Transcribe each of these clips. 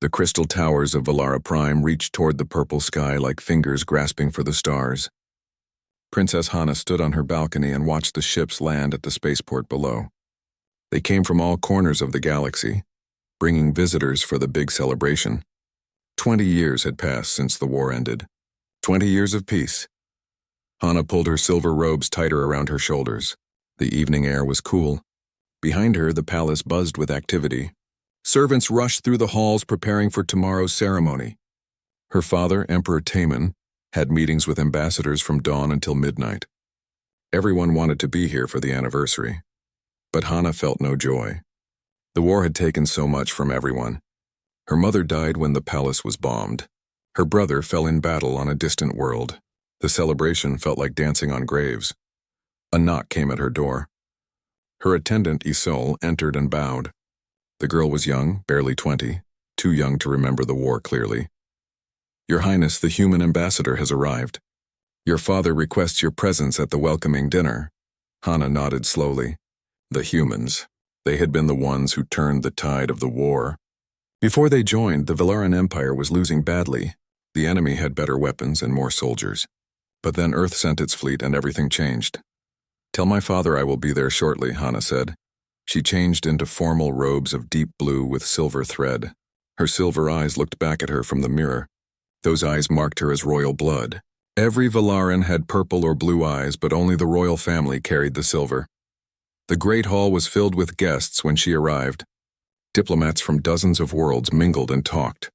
The crystal towers of Valara Prime reached toward the purple sky like fingers grasping for the stars. Princess Hana stood on her balcony and watched the ships land at the spaceport below. They came from all corners of the galaxy, bringing visitors for the big celebration. 20 years had passed since the war ended. 20 years of peace. Hana pulled her silver robes tighter around her shoulders. The evening air was cool. Behind her, the palace buzzed with activity. Servants rushed through the halls preparing for tomorrow's ceremony. Her father, Emperor Taman, had meetings with ambassadors from dawn until midnight. Everyone wanted to be here for the anniversary. But Hana felt no joy. The war had taken so much from everyone. Her mother died when the palace was bombed. Her brother fell in battle on a distant world. The celebration felt like dancing on graves. A knock came at her door. Her attendant, Isol, entered and bowed. The girl was young, barely 20, too young to remember the war clearly. "Your Highness, the human ambassador has arrived. Your father requests your presence at the welcoming dinner." Hana nodded slowly. The humans. They had been the ones who turned the tide of the war. Before they joined, the Valaran Empire was losing badly. The enemy had better weapons and more soldiers. But then Earth sent its fleet and everything changed. "Tell my father I will be there shortly," Hana said. She changed into formal robes of deep blue with silver thread. Her silver eyes looked back at her from the mirror. Those eyes marked her as royal blood. Every Valaran had purple or blue eyes, but only the royal family carried the silver. The great hall was filled with guests when she arrived. Diplomats from dozens of worlds mingled and talked.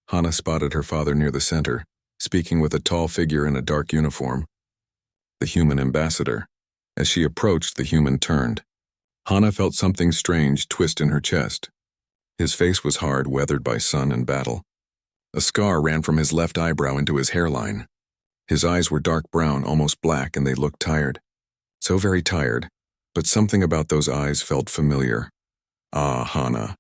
Hana spotted her father near the center, speaking with a tall figure in a dark uniform. The human ambassador. As she approached, the human turned. Hana felt something strange twist in her chest. His face was hard, weathered by sun and battle. A scar ran from his left eyebrow into his hairline. His eyes were dark brown, almost black, and they looked tired. So very tired, but something about those eyes felt familiar. "Ah, Hana,"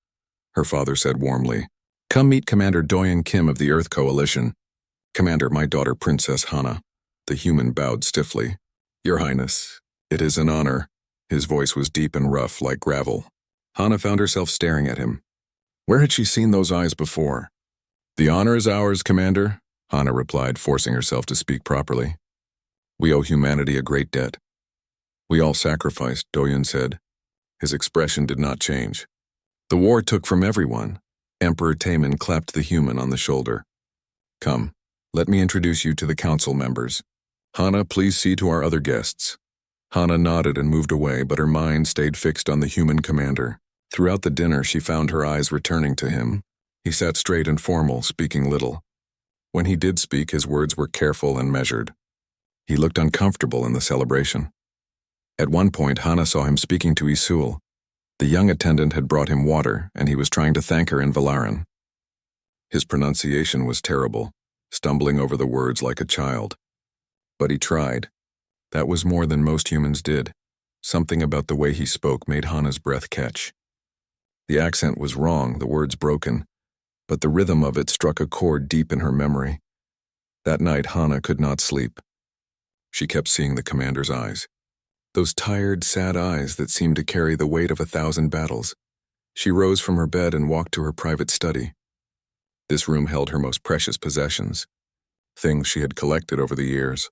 her father said warmly. "Come meet Commander Doyen Kim of the Earth Coalition." "Commander, my daughter Princess Hana." The human bowed stiffly. "Your Highness, it is an honor." His voice was deep and rough, like gravel. Hana found herself staring at him. Where had she seen those eyes before? "The honor is ours, Commander," Hana replied, forcing herself to speak properly. "We owe humanity a great debt." "We all sacrificed," Doyen said. His expression did not change. "The war took from everyone." Emperor Taman clapped the human on the shoulder. "Come, let me introduce you to the council members. Hana, please see to our other guests." Hana nodded and moved away, but her mind stayed fixed on the human commander. Throughout the dinner, she found her eyes returning to him. He sat straight and formal, speaking little. When he did speak, his words were careful and measured. He looked uncomfortable in the celebration. At one point, Hana saw him speaking to Isul. The young attendant had brought him water, and he was trying to thank her in Valaran. His pronunciation was terrible, stumbling over the words like a child. But he tried. That was more than most humans did. Something about the way he spoke made Hana's breath catch. The accent was wrong, the words broken, but the rhythm of it struck a chord deep in her memory. That night, Hana could not sleep. She kept seeing the commander's eyes. Those tired, sad eyes that seemed to carry the weight of 1,000 battles. She rose from her bed and walked to her private study. This room held her most precious possessions, things she had collected over the years.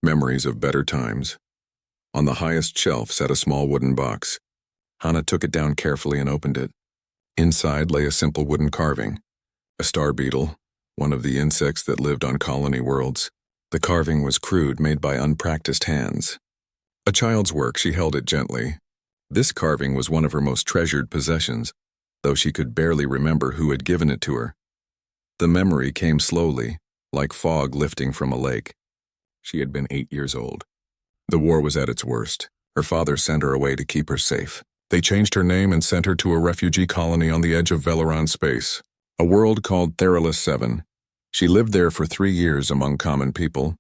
Memories of better times. On the highest shelf sat a small wooden box. Hana took it down carefully and opened it. Inside lay a simple wooden carving. A star beetle, one of the insects that lived on colony worlds. The carving was crude, made by unpracticed hands. A child's work, she held it gently. This carving was one of her most treasured possessions, though she could barely remember who had given it to her. The memory came slowly, like fog lifting from a lake. She had been 8 years old. The war was at its worst. Her father sent her away to keep her safe. They changed her name and sent her to a refugee colony on the edge of Velaran space, a world called Theralis 7. She lived there for 3 years among common people.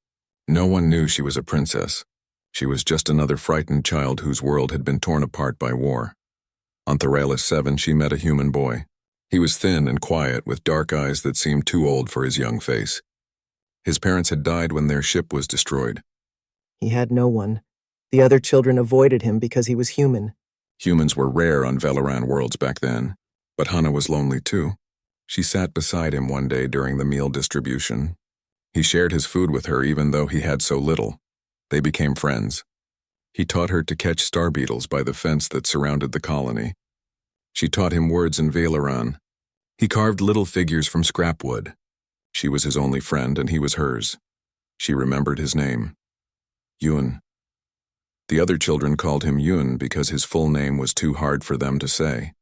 No one knew she was a princess. She was just another frightened child whose world had been torn apart by war. On Theralis 7, she met a human boy. He was thin and quiet, with dark eyes that seemed too old for his young face. His parents had died when their ship was destroyed. He had no one. The other children avoided him because he was human. Humans were rare on Velaran worlds back then, but Hana was lonely too. She sat beside him one day during the meal distribution. He shared his food with her even though he had so little. They became friends. He taught her to catch star beetles by the fence that surrounded the colony. She taught him words in Valeran. He carved little figures from scrap wood. She was his only friend and he was hers. She remembered his name. Yun. The other children called him Yun because his full name was too hard for them to say.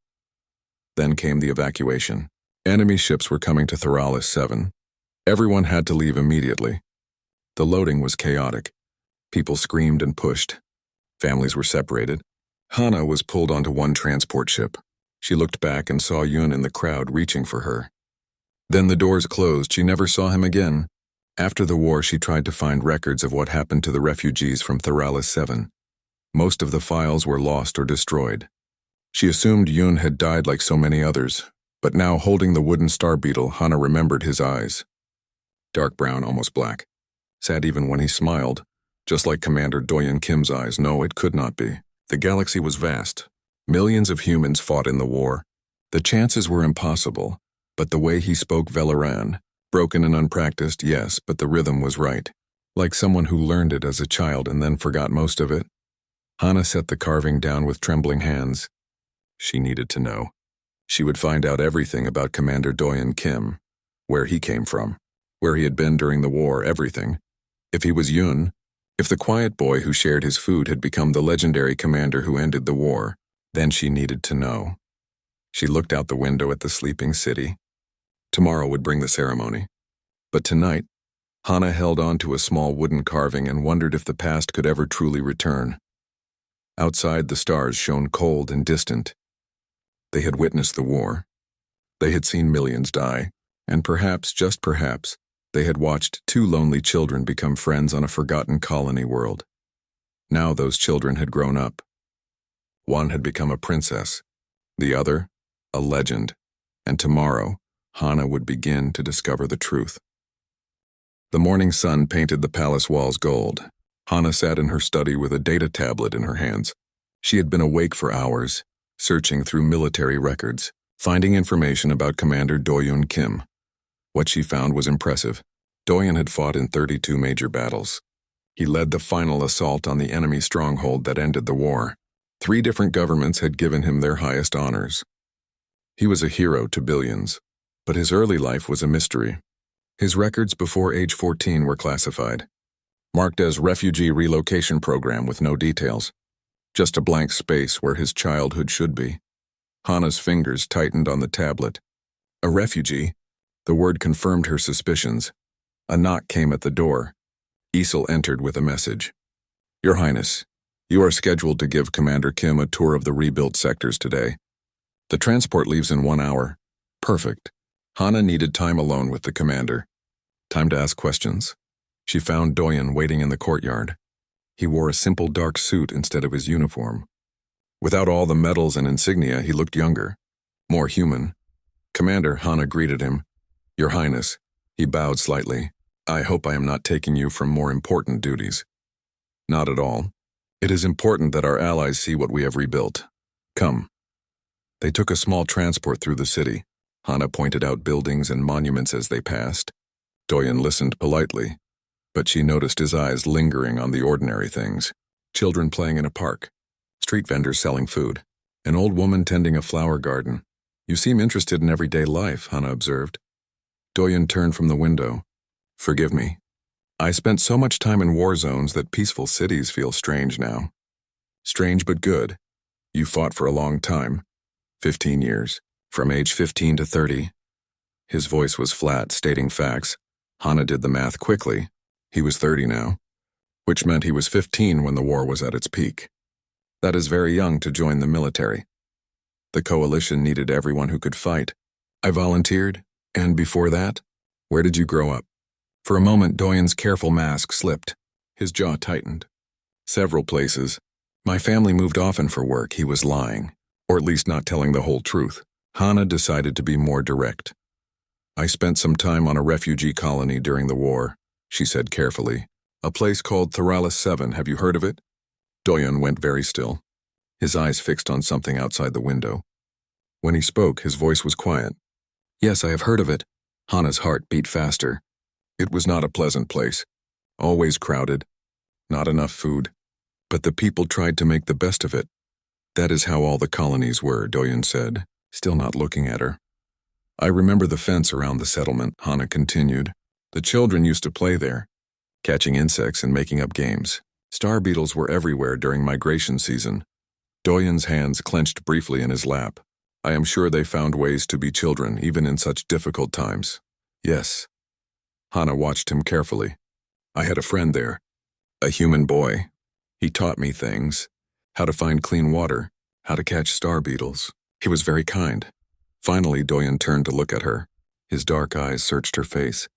Then came the evacuation. Enemy ships were coming to Theralis 7. Everyone had to leave immediately. The loading was chaotic. People screamed and pushed. Families were separated. Hana was pulled onto one transport ship. She looked back and saw Yun in the crowd reaching for her. Then the doors closed. She never saw him again. After the war, she tried to find records of what happened to the refugees from Theralis 7. Most of the files were lost or destroyed. She assumed Yun had died like so many others, but now holding the wooden star beetle, Hana remembered his eyes. Dark brown, almost black. Sad even when he smiled, just like Commander Doyen Kim's eyes. No, it could not be. The galaxy was vast. Millions of humans fought in the war. The chances were impossible, but the way he spoke Valeran, broken and unpracticed, yes, but the rhythm was right. Like someone who learned it as a child and then forgot most of it. Hana set the carving down with trembling hands. She needed to know. She would find out everything about Commander Doyen Kim, where he came from, where he had been during the war, everything. If he was Yun, if the quiet boy who shared his food had become the legendary commander who ended the war, then she needed to know. She looked out the window at the sleeping city. Tomorrow would bring the ceremony. But tonight, Hana held on to a small wooden carving and wondered if the past could ever truly return. Outside, the stars shone cold and distant. They had witnessed the war. They had seen millions die, and perhaps, just perhaps, they had watched two lonely children become friends on a forgotten colony world. Now those children had grown up. One had become a princess, the other, a legend, and tomorrow, Hana would begin to discover the truth. The morning sun painted the palace walls gold. Hana sat in her study with a data tablet in her hands. She had been awake for hours, searching through military records, finding information about Commander Doyen Kim. What she found was impressive. Doyen had fought in 32 major battles. He led the final assault on the enemy stronghold that ended the war. 3 different governments had given him their highest honors. He was a hero to billions, but his early life was a mystery. His records before age 14 were classified, marked as Refugee Relocation Program with no details. Just a blank space where his childhood should be. Hana's fingers tightened on the tablet. A refugee? The word confirmed her suspicions. A knock came at the door. Isel entered with a message. Your Highness, you are scheduled to give Commander Kim a tour of the rebuilt sectors today. The transport leaves in 1 hour. Perfect. Hana needed time alone with the commander. Time to ask questions. She found Doyen waiting in the courtyard. He wore a simple dark suit instead of his uniform. Without all the medals and insignia, he looked younger, more human. Commander, Hana greeted him. Your Highness. He bowed slightly. I hope I am not taking you from more important duties. Not at all. It is important that our allies see what we have rebuilt. Come. They took a small transport through the city. Hana pointed out buildings and monuments as they passed. Doyen listened politely, but she noticed his eyes lingering on the ordinary things. Children playing in a park, street vendors selling food, an old woman tending a flower garden. You seem interested in everyday life, Hana observed. Doyen turned from the window. Forgive me. I spent so much time in war zones that peaceful cities feel strange now. Strange but good. You fought for a long time. 15 years. From age 15 to 30. His voice was flat, stating facts. Hana did the math quickly. He was 30 now, which meant he was 15 when the war was at its peak. That is very young to join the military. The coalition needed everyone who could fight. I volunteered, and before that, where did you grow up? For a moment, Doyen's careful mask slipped. His jaw tightened. Several places. My family moved often for work. He was lying, or at least not telling the whole truth. Hana decided to be more direct. I spent some time on a refugee colony during the war, she said carefully. A place called Theralis 7, have you heard of it? Doyen went very still, his eyes fixed on something outside the window. When he spoke, his voice was quiet. Yes, I have heard of it. Hana's heart beat faster. It was not a pleasant place. Always crowded. Not enough food. But the people tried to make the best of it. That is how all the colonies were, Doyen said, still not looking at her. I remember the fence around the settlement, Hana continued. The children used to play there, catching insects and making up games. Star beetles were everywhere during migration season. Doyen's hands clenched briefly in his lap. I am sure they found ways to be children, even in such difficult times. Yes. Hana watched him carefully. I had a friend there, a human boy. He taught me things, how to find clean water, how to catch star beetles. He was very kind. Finally, Doyen turned to look at her. His dark eyes searched her face.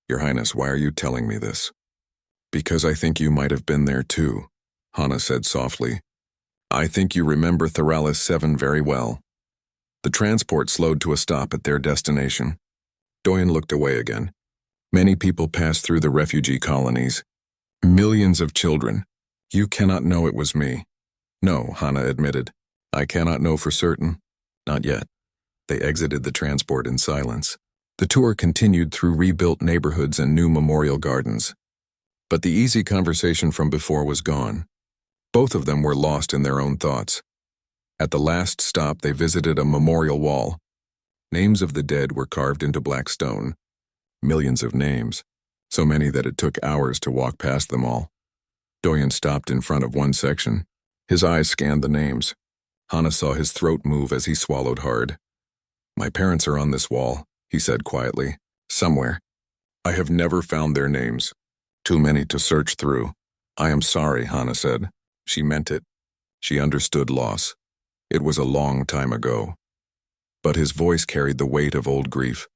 Your Highness, why are you telling me this? Because I think you might have been there too, Hana said softly. I think you remember Theralis 7 very well. The transport slowed to a stop at their destination. Doyen looked away again. Many people passed through the refugee colonies. Millions of children. You cannot know it was me. No, Hana admitted. I cannot know for certain. Not yet. They exited the transport in silence. The tour continued through rebuilt neighborhoods and new memorial gardens. But the easy conversation from before was gone. Both of them were lost in their own thoughts. At the last stop, they visited a memorial wall. Names of the dead were carved into black stone. Millions of names, so many that it took hours to walk past them all. Doyen stopped in front of one section. His eyes scanned the names. Hana saw his throat move as he swallowed hard. My parents are on this wall, he said quietly. Somewhere. I have never found their names. Too many to search through. I am sorry, Hana said. She meant it. She understood loss. It was a long time ago. But his voice carried the weight of old grief.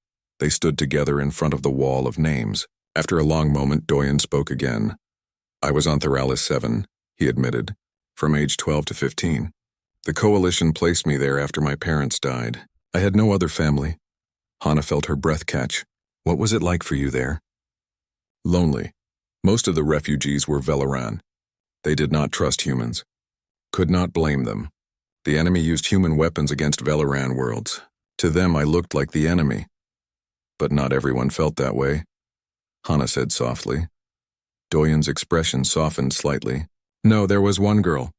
They stood together in front of the wall of names. After a long moment, Doyen spoke again. I was on Theralis 7, he admitted, from age 12 to 15. The coalition placed me there after my parents died. I had no other family. Hana felt her breath catch. What was it like for you there? Lonely. Most of the refugees were Velaran. They did not trust humans. Could not blame them. The enemy used human weapons against Velaran worlds. To them, I looked like the enemy. But not everyone felt that way, Hana said softly. Doyen's expression softened slightly. No, there was one girl.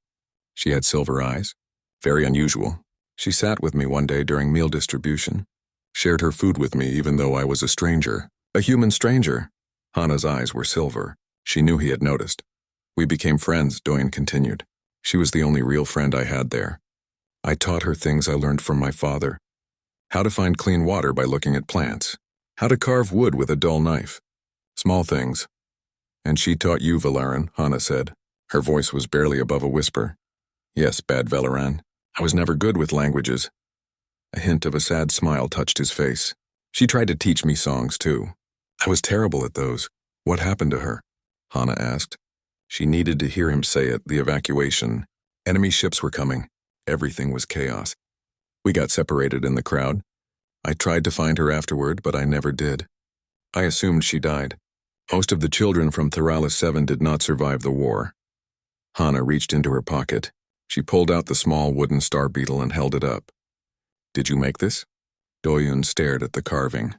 She had silver eyes. Very unusual. She sat with me one day during meal distribution. Shared her food with me even though I was a stranger. A human stranger. Hana's eyes were silver. She knew he had noticed. We became friends, Doyen continued. She was the only real friend I had there. I taught her things I learned from my father. How to find clean water by looking at plants. How to carve wood with a dull knife. Small things. And she taught you, Velaran, Hana said. Her voice was barely above a whisper. Yes, bad Velaran. I was never good with languages. A hint of a sad smile touched his face. She tried to teach me songs, too. I was terrible at those. What happened to her? Hana asked. She needed to hear him say it, the evacuation. Enemy ships were coming. Everything was chaos. We got separated in the crowd. I tried to find her afterward, but I never did. I assumed she died. Most of the children from Theralis 7 did not survive the war. Hana reached into her pocket. She pulled out the small wooden star beetle and held it up. Did you make this? Doyen stared at the carving.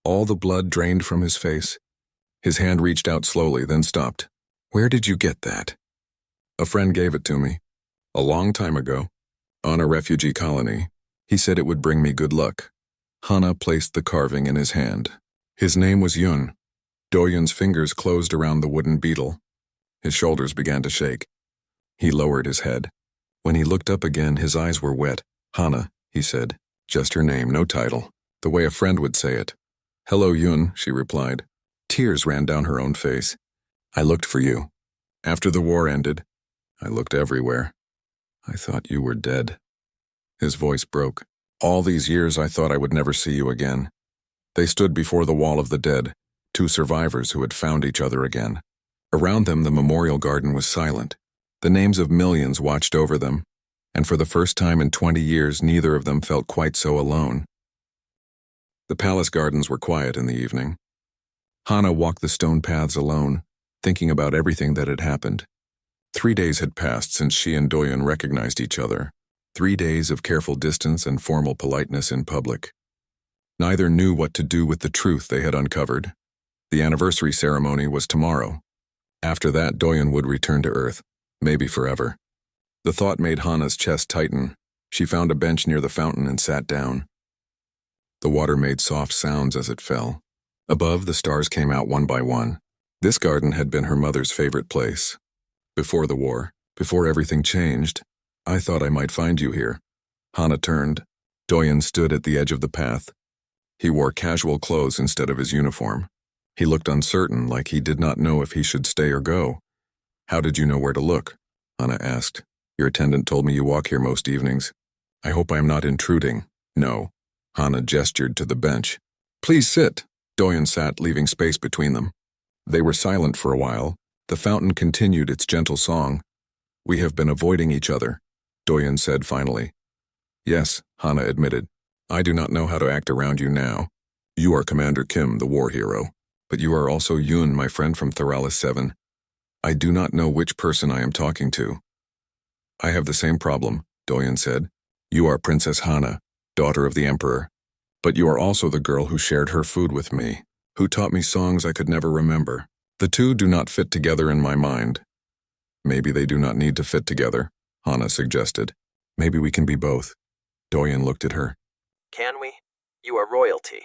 All the blood drained from his face. His hand reached out slowly, then stopped. Where did you get that? A friend gave it to me. A long time ago. On a refugee colony. He said it would bring me good luck. Hana placed the carving in his hand. His name was Yun. Doyen's fingers closed around the wooden beetle. His shoulders began to shake. He lowered his head. When he looked up again, his eyes were wet. Hana, he said. Just her name, no title. The way a friend would say it. Hello, Yun, she replied. Tears ran down her own face. I looked for you. After the war ended, I looked everywhere. I thought you were dead. His voice broke. All these years I thought I would never see you again. They stood before the wall of the dead, two survivors who had found each other again. Around them the memorial garden was silent. The names of millions watched over them, and for the first time in 20 years neither of them felt quite so alone. The palace gardens were quiet in the evening. Hana walked the stone paths alone, thinking about everything that had happened. 3 days had passed since she and Doyen recognized each other. 3 days of careful distance and formal politeness in public. Neither knew what to do with the truth they had uncovered. The anniversary ceremony was tomorrow. After that, Doyen would return to Earth, maybe forever. The thought made Hana's chest tighten. She found a bench near the fountain and sat down. The water made soft sounds as it fell. Above, the stars came out one by one. This garden had been her mother's favorite place. Before the war, before everything changed, I thought I might find you here. Hana turned. Doyen stood at the edge of the path. He wore casual clothes instead of his uniform. He looked uncertain, like he did not know if he should stay or go. How did you know where to look? Hana asked. Your attendant told me you walk here most evenings. I hope I am not intruding. No. Hana gestured to the bench. Please sit. Doyen sat, leaving space between them. They were silent for a while. The fountain continued its gentle song. We have been avoiding each other, Doyen said finally. Yes, Hana admitted. I do not know how to act around you now. You are Commander Kim, the war hero. But you are also Yoon, my friend from Theralis 7. I do not know which person I am talking to. I have the same problem, Doyen said. You are Princess Hana, daughter of the Emperor. But you are also the girl who shared her food with me, who taught me songs I could never remember. The two do not fit together in my mind. Maybe they do not need to fit together, Hana suggested. Maybe we can be both. Doyen looked at her. Can we? You are royalty.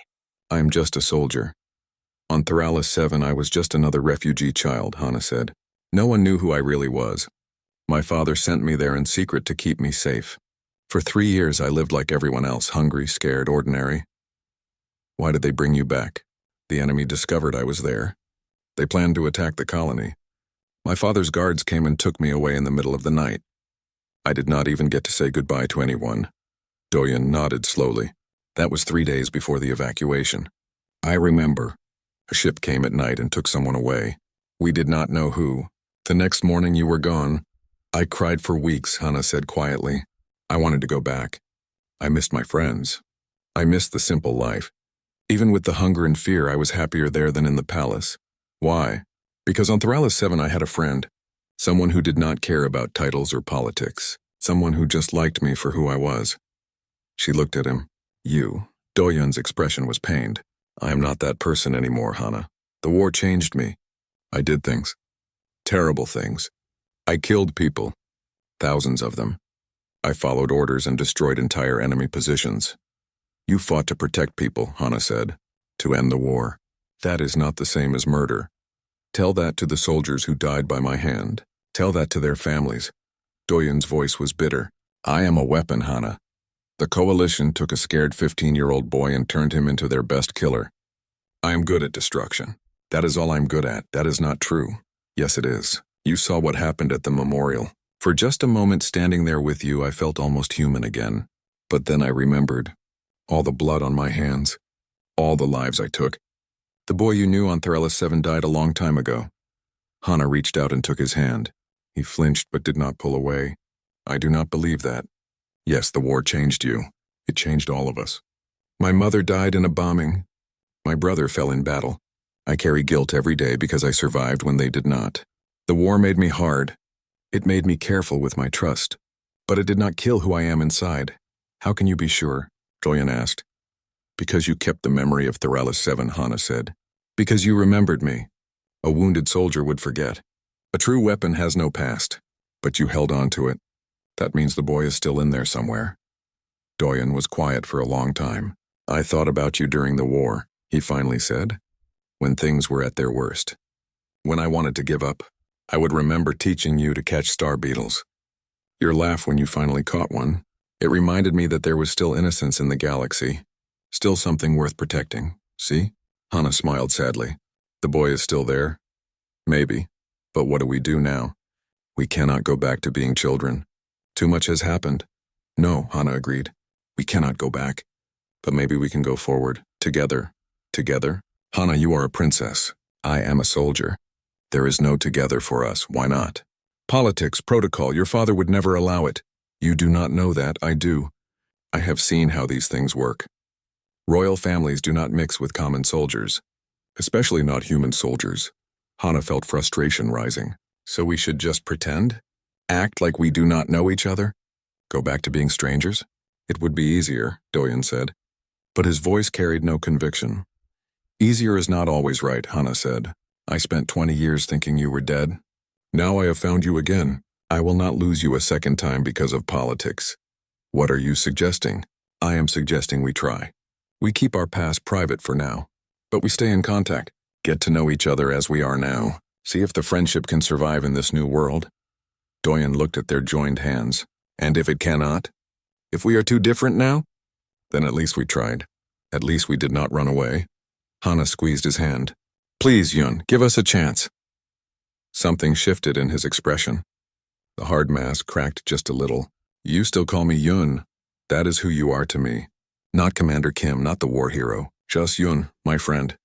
I am just a soldier. On Theralis 7, I was just another refugee child, Hana said. No one knew who I really was. My father sent me there in secret to keep me safe. For 3 years, I lived like everyone else, hungry, scared, ordinary. Why did they bring you back? The enemy discovered I was there. They planned to attack the colony. My father's guards came and took me away in the middle of the night. I did not even get to say goodbye to anyone. Doyen nodded slowly. That was 3 days before the evacuation. I remember. A ship came at night and took someone away. We did not know who. The next morning you were gone. I cried for weeks, Hana said quietly. I wanted to go back. I missed my friends. I missed the simple life. Even with the hunger and fear, I was happier there than in the palace. Why? Because on Theralis 7 I had a friend. Someone who did not care about titles or politics. Someone who just liked me for who I was. She looked at him. You. Doyen's expression was pained. I am not that person anymore, Hana. The war changed me. I did things. Terrible things. I killed people. Thousands of them. I followed orders and destroyed entire enemy positions. You fought to protect people, Hana said. To end the war. That is not the same as murder. Tell that to the soldiers who died by my hand. Tell that to their families. Doyen's voice was bitter. I am a weapon, Hana. The coalition took a scared 15-year-old boy and turned him into their best killer. I am good at destruction. That is all I'm good at. That is not true. Yes, it is. You saw what happened at the memorial. For just a moment standing there with you, I felt almost human again. But then I remembered. All the blood on my hands. All the lives I took. The boy you knew on Theralis 7 died a long time ago. Hana reached out and took his hand. He flinched but did not pull away. I do not believe that. Yes, the war changed you. It changed all of us. My mother died in a bombing. My brother fell in battle. I carry guilt every day because I survived when they did not. The war made me hard. It made me careful with my trust. But it did not kill who I am inside. How can you be sure? Doyen asked. Because you kept the memory of Theralis 7, Hana said. Because you remembered me. A wounded soldier would forget. A true weapon has no past. But you held on to it. That means the boy is still in there somewhere. Doyen was quiet for a long time. I thought about you during the war, he finally said. When things were at their worst. When I wanted to give up, I would remember teaching you to catch star beetles. Your laugh when you finally caught one. It reminded me that there was still innocence in the galaxy. Still something worth protecting. See? Hana smiled sadly. The boy is still there? Maybe. But what do we do now? We cannot go back to being children. Too much has happened. No, Hana agreed. We cannot go back. But maybe we can go forward. Together. Together? Hana, you are a princess. I am a soldier. There is no together for us. Why not? Politics, protocol, your father would never allow it. You do not know that, I do. I have seen how these things work. Royal families do not mix with common soldiers. Especially not human soldiers. Hana felt frustration rising. So we should just pretend? Act like we do not know each other? Go back to being strangers? It would be easier, Doyen said. but his voice carried no conviction. Easier is not always right, Hana said. I spent 20 years thinking you were dead. Now I have found you again. I will not lose you a second time because of politics. What are you suggesting? I am suggesting we try. We keep our past private for now, but we stay in contact, get to know each other as we are now, see if the friendship can survive in this new world. Doyen looked at their joined hands. And if it cannot? If we are too different now? Then at least we tried. At least we did not run away. Hana squeezed his hand. Please, Yun, give us a chance. Something shifted in his expression. The hard mask cracked just a little. You still call me Yun. That is who you are to me. Not Commander Kim, not the war hero. Just Yun, my friend.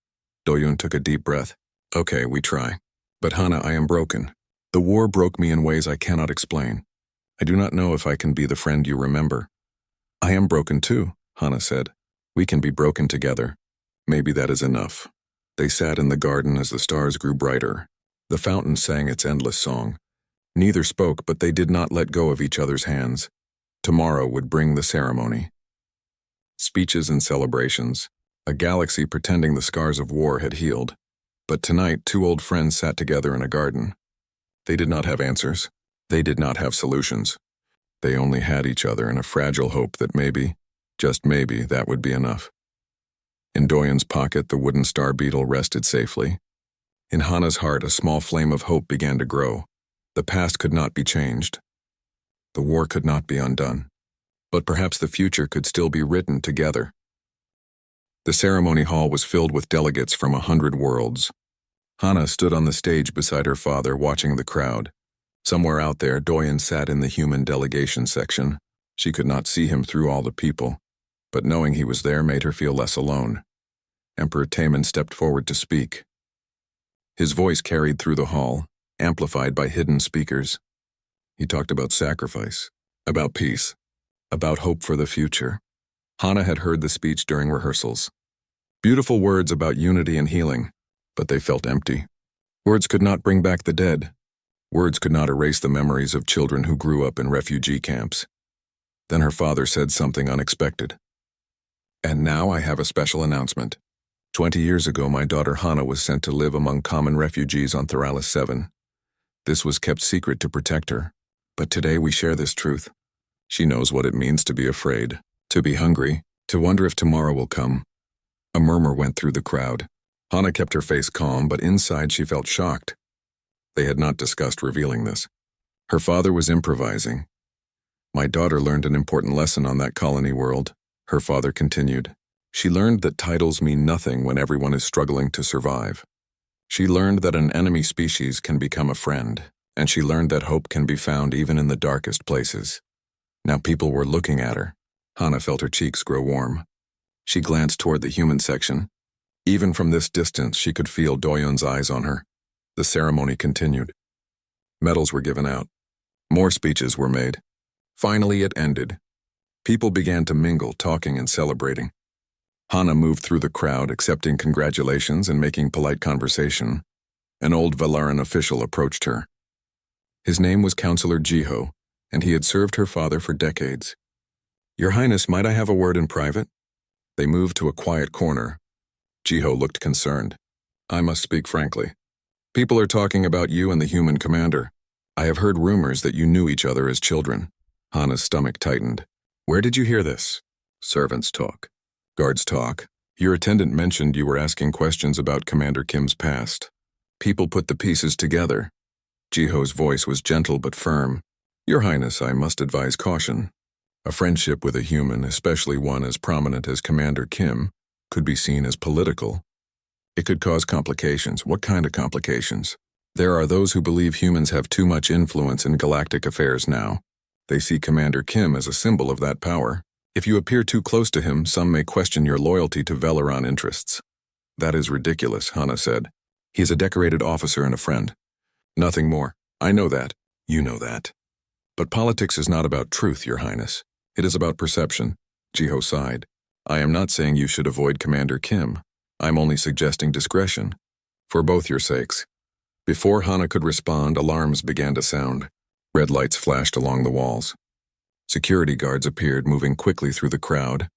Do-Yun took a deep breath. Okay, we try. But Hana, I am broken. The war broke me in ways I cannot explain. I do not know if I can be the friend you remember. I am broken too, Hana said. We can be broken together. Maybe that is enough. They sat in the garden as the stars grew brighter. The fountain sang its endless song. Neither spoke, but they did not let go of each other's hands. Tomorrow would bring the ceremony. Speeches and celebrations. A galaxy pretending the scars of war had healed. But tonight, two old friends sat together in a garden. They did not have answers. They did not have solutions. They only had each other and a fragile hope that maybe, just maybe, that would be enough. In Doyen's pocket, the wooden star beetle rested safely. In Hana's heart, a small flame of hope began to grow. The past could not be changed. The war could not be undone. But perhaps the future could still be written together. The ceremony hall was filled with delegates from 100 worlds. Hana stood on the stage beside her father, watching the crowd. Somewhere out there, Doyen sat in the human delegation section. She could not see him through all the people, but knowing he was there made her feel less alone. Emperor Taemin stepped forward to speak. His voice carried through the hall, amplified by hidden speakers. He talked about sacrifice, about peace, about hope for the future. Hana had heard the speech during rehearsals. Beautiful words about unity and healing, but they felt empty. Words could not bring back the dead. Words could not erase the memories of children who grew up in refugee camps. Then her father said something unexpected. And now I have a special announcement. 20 years ago, my daughter Hana was sent to live among common refugees on Theralis 7. This was kept secret to protect her. But today we share this truth. She knows what it means to be afraid, to be hungry, to wonder if tomorrow will come. A murmur went through the crowd. Hana kept her face calm, but inside she felt shocked. They had not discussed revealing this. Her father was improvising. My daughter learned an important lesson on that colony world, her father continued. She learned that titles mean nothing when everyone is struggling to survive. She learned that an enemy species can become a friend, and she learned that hope can be found even in the darkest places. Now people were looking at her. Hana felt her cheeks grow warm. She glanced toward the human section. Even from this distance, she could feel Doyen's eyes on her. The ceremony continued. Medals were given out. More speeches were made. Finally, it ended. People began to mingle, talking and celebrating. Hana moved through the crowd, accepting congratulations and making polite conversation. An old Valaran official approached her. His name was Counselor Jiho, and he had served her father for decades. Your Highness, might I have a word in private? They moved to a quiet corner. Jiho looked concerned. I must speak frankly. People are talking about you and the human commander. I have heard rumors that you knew each other as children. Hana's stomach tightened. Where did you hear this? Servants talk. Guards talk. Your attendant mentioned you were asking questions about Commander Kim's past. People put the pieces together. Jiho's voice was gentle but firm. Your Highness, I must advise caution. A friendship with a human, especially one as prominent as Commander Kim, could be seen as political. It could cause complications. What kind of complications? There are those who believe humans have too much influence in galactic affairs now. They see Commander Kim as a symbol of that power. If you appear too close to him, some may question your loyalty to Velaran interests. That is ridiculous, Hana said. He is a decorated officer and a friend. Nothing more. I know that. You know that. But politics is not about truth, Your Highness. It is about perception. Jiho sighed. I am not saying you should avoid Commander Kim. I'm only suggesting discretion. For both your sakes. Before Hana could respond, alarms began to sound. Red lights flashed along the walls. Security guards appeared, moving quickly through the crowd.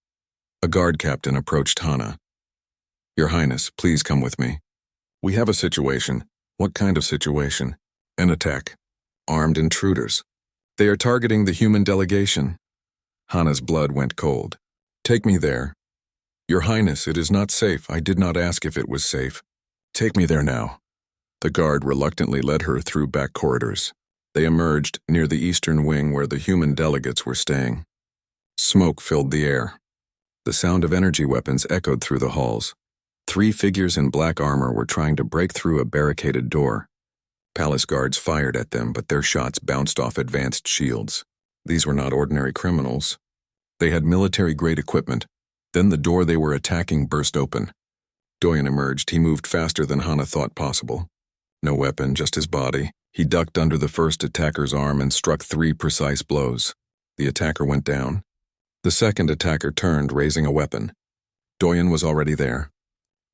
A guard captain approached Hana. "Your Highness, please come with me. We have a situation." "What kind of situation?" "An attack. Armed intruders. They are targeting the human delegation." Hana's blood went cold. "Take me there." "Your Highness, it is not safe. I did not ask if it was safe." "Take me there now." The guard reluctantly led her through back corridors. They emerged near the eastern wing where the human delegates were staying. Smoke filled the air. The sound of energy weapons echoed through the halls. 3 figures in black armor were trying to break through a barricaded door. Palace guards fired at them, but their shots bounced off advanced shields. These were not ordinary criminals. They had military-grade equipment. Then the door they were attacking burst open. Doyen emerged. He moved faster than Hana thought possible. No weapon, just his body. He ducked under the first attacker's arm and struck 3 precise blows. The attacker went down. The second attacker turned, raising a weapon. Doyen was already there.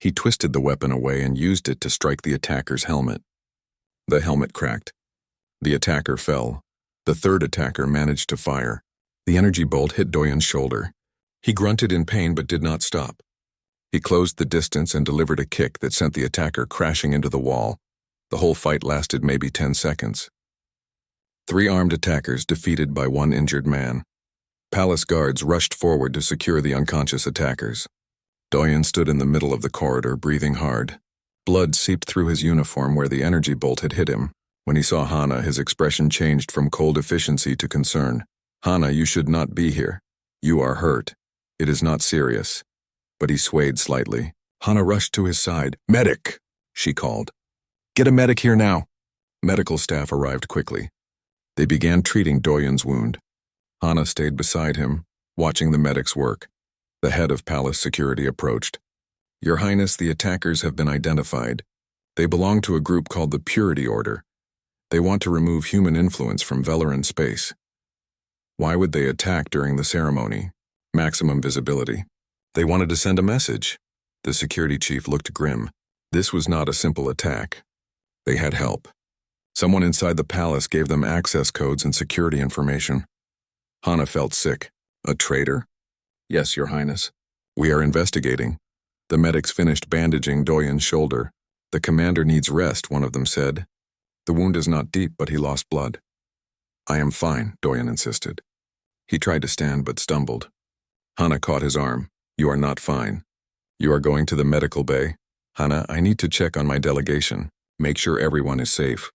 He twisted the weapon away and used it to strike the attacker's helmet. The helmet cracked. The attacker fell. The third attacker managed to fire. The energy bolt hit Doyen's shoulder. He grunted in pain but did not stop. He closed the distance and delivered a kick that sent the attacker crashing into the wall. The whole fight lasted maybe 10 seconds. 3 armed attackers defeated by 1 injured man. Palace guards rushed forward to secure the unconscious attackers. Doyen stood in the middle of the corridor, breathing hard. Blood seeped through his uniform where the energy bolt had hit him. When he saw Hana, his expression changed from cold efficiency to concern. "Hana, you should not be here. You are hurt. It is not serious." But he swayed slightly. Hana rushed to his side. "Medic!" she called. "Get a medic here now." Medical staff arrived quickly. They began treating Doyen's wound. Hana stayed beside him, watching the medics work. The head of palace security approached. "Your Highness, the attackers have been identified. They belong to a group called the Purity Order. They want to remove human influence from Velaran space." "Why would they attack during the ceremony?" "Maximum visibility. They wanted to send a message." The security chief looked grim. This was not a simple attack. They had help. Someone inside the palace gave them access codes and security information. Hana felt sick. "A traitor?" "Yes, Your Highness. We are investigating." The medics finished bandaging Doyen's shoulder. "The commander needs rest," one of them said. "The wound is not deep, but he lost blood." "I am fine," Doyen insisted. He tried to stand but stumbled. Hana caught his arm. "You are not fine. You are going to the medical bay?" "Hana, I need to check on my delegation. Make sure everyone is safe."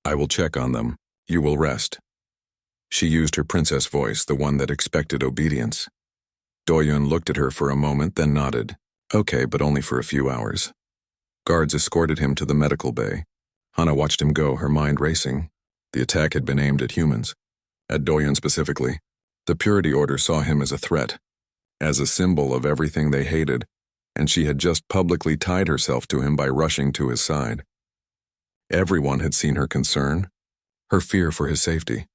"I will check on them. You will rest." She used her princess voice, the one that expected obedience. Doyen looked at her for a moment, then nodded. "Okay, but only for a few hours." Guards escorted him to the medical bay. Hana watched him go, her mind racing. The attack had been aimed at humans. At Doyen specifically. The Purity Order saw him as a threat, as a symbol of everything they hated, and she had just publicly tied herself to him by rushing to his side. Everyone had seen her concern, her fear for his safety.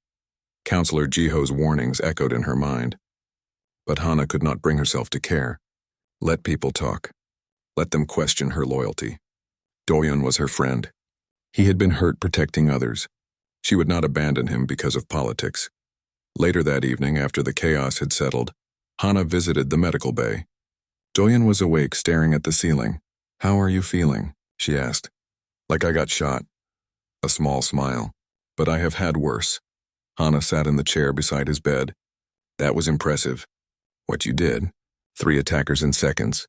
Counselor Jiho's warnings echoed in her mind. But Hana could not bring herself to care. Let people talk. Let them question her loyalty. Doyen was her friend. He had been hurt protecting others. She would not abandon him because of politics. Later that evening, after the chaos had settled, Hana visited the medical bay. Doyen was awake, staring at the ceiling. "How are you feeling?" she asked. "Like I got shot." A small smile. "But I have had worse." Hana sat in the chair beside his bed. "That was impressive." "What you did? 3 attackers in seconds."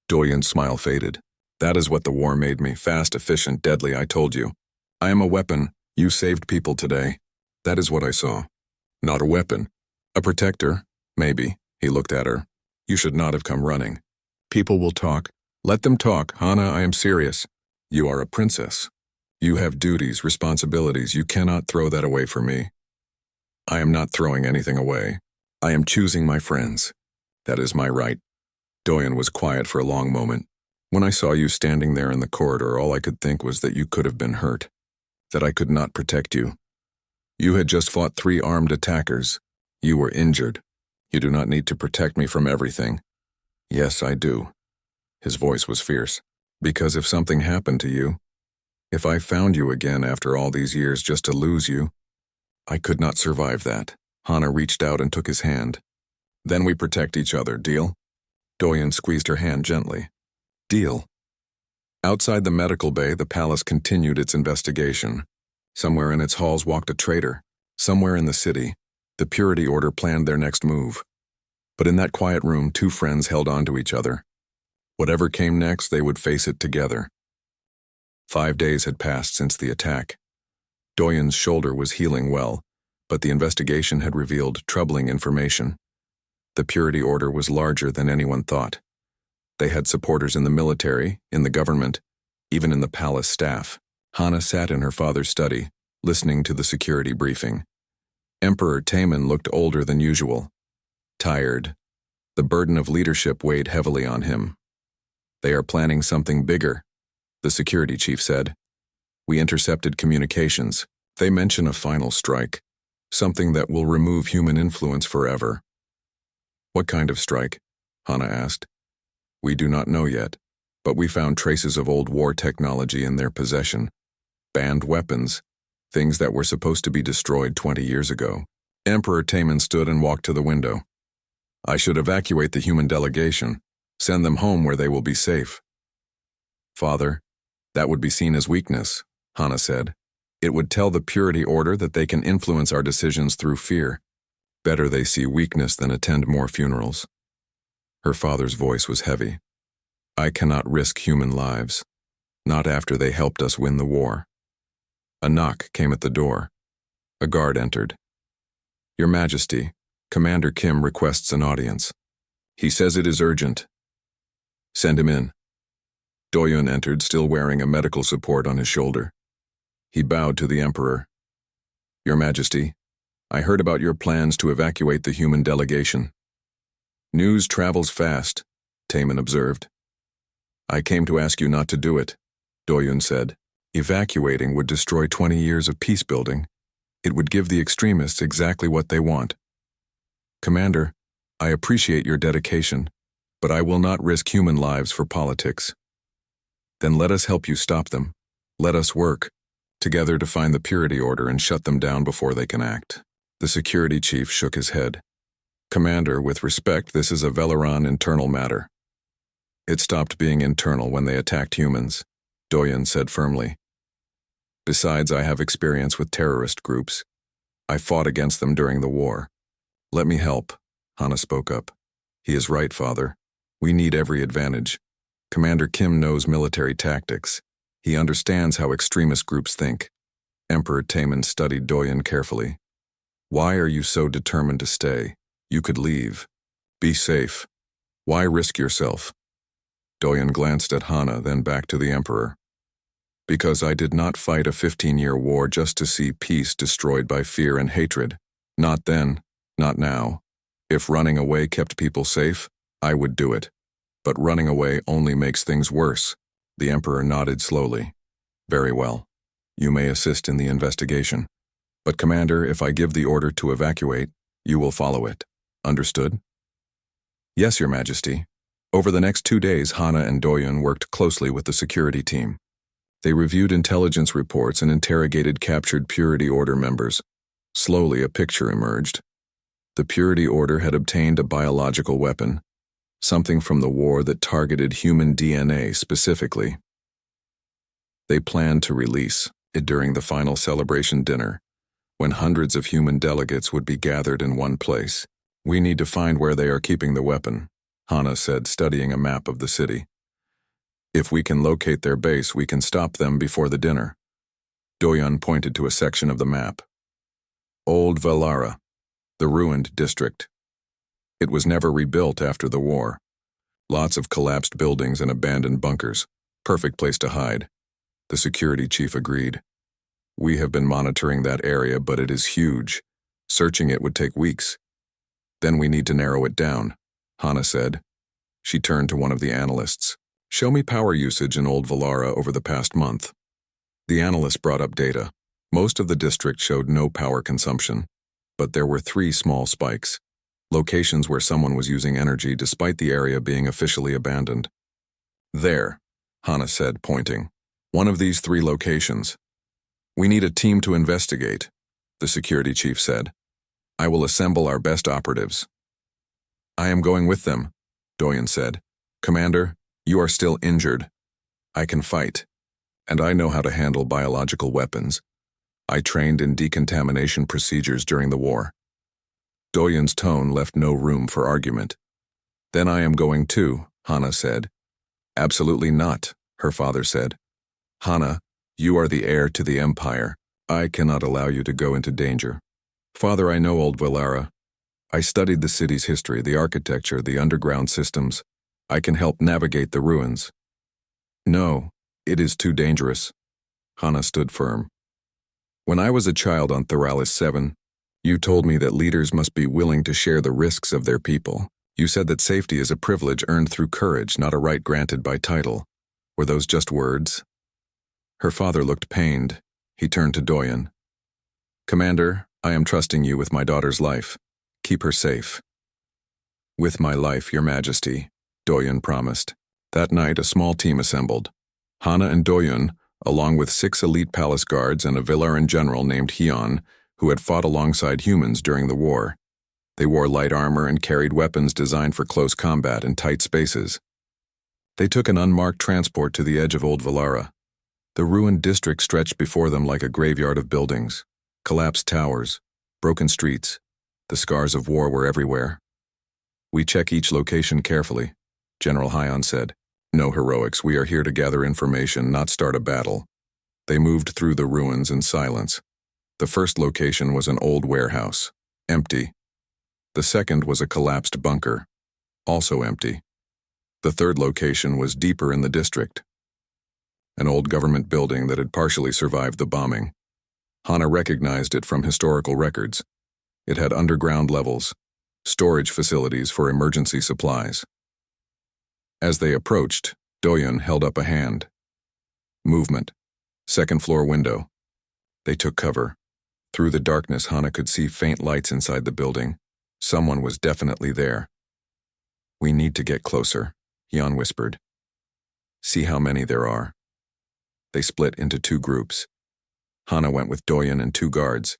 Doyen's smile faded. "That is what the war made me. Fast, efficient, deadly, I told you. I am a weapon. You saved people today. That is what I saw." "Not a weapon. A protector? Maybe." He looked at her. "You should not have come running. People will talk. Let them talk. Hana, I am serious. You are a princess. You have duties, responsibilities. You cannot throw that away for me." "I am not throwing anything away. I am choosing my friends. That is my right." Doyen was quiet for a long moment. "When I saw you standing there in the corridor, all I could think was that you could have been hurt, that I could not protect you. You had just fought 3 armed attackers. You were injured. You do not need to protect me from everything." "Yes, I do." His voice was fierce. "Because if something happened to you, if I found you again after all these years just to lose you, I could not survive that." Hana reached out and took his hand. "Then we protect each other, deal?" Doyen squeezed her hand gently. Deal. Outside the medical bay, the palace continued its investigation. Somewhere in its halls walked a traitor. Somewhere in the city, the Purity Order planned their next move. But in that quiet room, two friends held on to each other. Whatever came next, they would face it together. 5 days had passed since the attack. Doyen's shoulder was healing well, but the investigation had revealed troubling information. The Purity Order was larger than anyone thought. They had supporters in the military, in the government, even in the palace staff. Hana sat in her father's study, listening to the security briefing. Emperor Taman looked older than usual. Tired. The burden of leadership weighed heavily on him. They are planning something bigger, the security chief said. We intercepted communications. They mention a final strike, something that will remove human influence forever. What kind of strike? Hana asked. We do not know yet, but we found traces of old war technology in their possession. Banned weapons, things that were supposed to be destroyed 20 years ago. Emperor Taman stood and walked to the window. I should evacuate the human delegation, send them home where they will be safe. Father, that would be seen as weakness, Hana said. It would tell the Purity Order that they can influence our decisions through fear. Better they see weakness than attend more funerals. Her father's voice was heavy. I cannot risk human lives, not after they helped us win the war. A knock came at the door. A guard entered. Your Majesty, Commander Kim requests an audience. He says it is urgent. Send him in. Doyen entered, still wearing a medical support on his shoulder. He bowed to the Emperor. Your Majesty, I heard about your plans to evacuate the human delegation. News travels fast, Taman observed. I came to ask you not to do it, Doyen said. Evacuating would destroy 20 years of peace building. It would give the extremists exactly what they want. Commander, I appreciate your dedication, but I will not risk human lives for politics. Then let us help you stop them. Let us work together to find the Purity Order and shut them down before they can act. The security chief shook his head. Commander, with respect, this is a Velaron internal matter. It stopped being internal when they attacked humans, Doyen said firmly. Besides, I have experience with terrorist groups. I fought against them during the war. Let me help, Hana spoke up. He is right, Father. We need every advantage. Commander Kim knows military tactics. He understands how extremist groups think. Emperor Taman studied Doyen carefully. Why are you so determined to stay? You could leave. Be safe. Why risk yourself? Doyen glanced at Hana, then back to the Emperor. Because I did not fight a 15-year war just to see peace destroyed by fear and hatred. Not then, not now. If running away kept people safe, I would do it. But running away only makes things worse. The Emperor nodded slowly. Very well. You may assist in the investigation. But Commander, if I give the order to evacuate, you will follow it. Understood? Yes, Your Majesty. Over the next 2 days, Hana and Doyen worked closely with the security team. They reviewed intelligence reports and interrogated captured Purity Order members. Slowly, a picture emerged. The Purity Order had obtained a biological weapon, something from the war that targeted human DNA specifically. They planned to release it during the final celebration dinner, when hundreds of human delegates would be gathered in one place. We need to find where they are keeping the weapon, Hana said, studying a map of the city. If we can locate their base, we can stop them before the dinner. Doyen pointed to a section of the map. Old Velara, the ruined district. It was never rebuilt after the war. Lots of collapsed buildings and abandoned bunkers. Perfect place to hide. The security chief agreed. We have been monitoring that area, but it is huge. Searching it would take weeks. Then we need to narrow it down, Hana said. She turned to one of the analysts. Show me power usage in Old Velara over the past month. The analyst brought up data. Most of the district showed no power consumption, but there were 3 small spikes. Locations where someone was using energy despite the area being officially abandoned. There, Hana said, pointing. One of these 3 locations. We need a team to investigate, the security chief said. I will assemble our best operatives. I am going with them, Doyen said. Commander, you are still injured. I can fight. And I know how to handle biological weapons. I trained in decontamination procedures during the war. Doyen's tone left no room for argument. Then I am going too, Hana said. Absolutely not, her father said. Hana, you are the heir to the Empire. I cannot allow you to go into danger. Father, I know old Valara. I studied the city's history, the architecture, the underground systems. I can help navigate the ruins. No, it is too dangerous. Hana stood firm. When I was a child on Theralis 7, you told me that leaders must be willing to share the risks of their people. You said that safety is a privilege earned through courage, not a right granted by title. Were those just words? Her father looked pained. He turned to Doyen. Commander, I am trusting you with my daughter's life. Keep her safe. With my life, Your Majesty, Doyen promised. That night, a small team assembled. Hana and Doyen, along with 6 elite palace guards and a Villaran general named Hion, who had fought alongside humans during the war. They wore light armor and carried weapons designed for close combat in tight spaces. They took an unmarked transport to the edge of Old Valara. The ruined district stretched before them like a graveyard of buildings, collapsed towers, broken streets. The scars of war were everywhere. We check each location carefully, General Hion said. No heroics, we are here to gather information, not start a battle. They moved through the ruins in silence. The first location was an old warehouse, empty. The second was a collapsed bunker, also empty. The third location was deeper in the district, an old government building that had partially survived the bombing. Hana recognized it from historical records. It had underground levels, storage facilities for emergency supplies. As they approached, Doyen held up a hand. Movement. Second floor window. They took cover. Through the darkness, Hana could see faint lights inside the building. Someone was definitely there. We need to get closer, Hion whispered. See how many there are. They split into 2 groups. Hana went with Doyen and 2 guards.